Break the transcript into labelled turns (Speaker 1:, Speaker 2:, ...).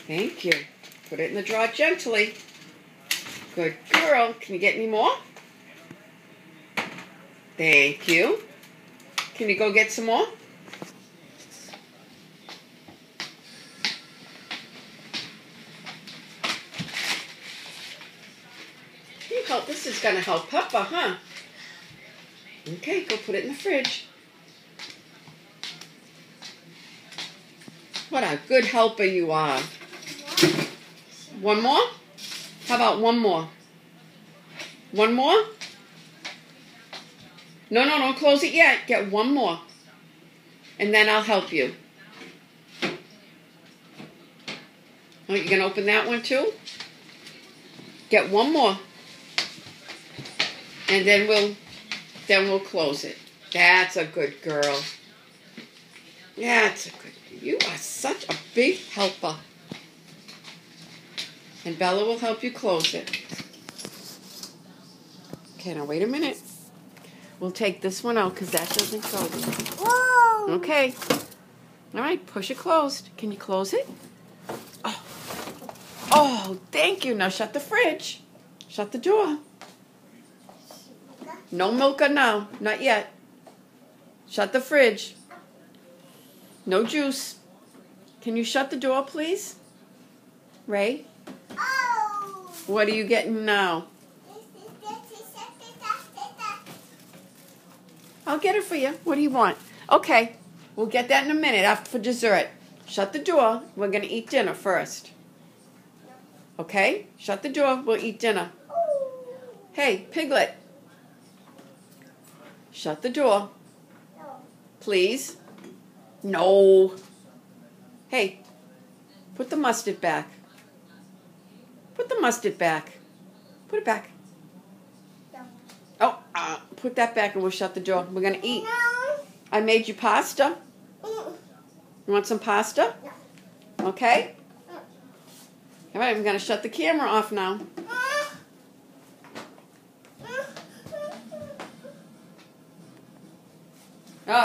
Speaker 1: Thank you. Put it in the drawer gently. Good girl. Can you get any more? Thank you. Can you go get some more? This is going to help Papa, huh? Okay, go put it in the fridge. What a good helper you are. One more? How about one more? One more? No, don't close it yet. Get one more. And then I'll help you. Oh, you going to open that one too? Get one more. And then we'll close it. That's a good girl. That's a good. You are such a big helper. And Bella will help you close it. Okay, now wait a minute. We'll take this one out because that doesn't close.
Speaker 2: Whoa!
Speaker 1: Okay. All right, push it closed. Can you close it? Oh, thank you. Now shut the fridge. Shut the door. No Milka now. Not yet. Shut the fridge. No juice. Can you shut the door, please? Ray?
Speaker 2: Oh.
Speaker 1: What are you getting now? I'll get it for you. What do you want? Okay. We'll get that in a minute after for dessert. Shut the door. We're going to eat dinner first. Okay? Shut the door. We'll eat dinner. Hey, Piglet. Shut the door. Please. No. Hey, put the mustard back. Put the mustard back. Put it back. Oh, put that back and we'll shut the door. We're going to eat. I made you pasta. You want some pasta? Okay. All right, I'm going to shut the camera off now.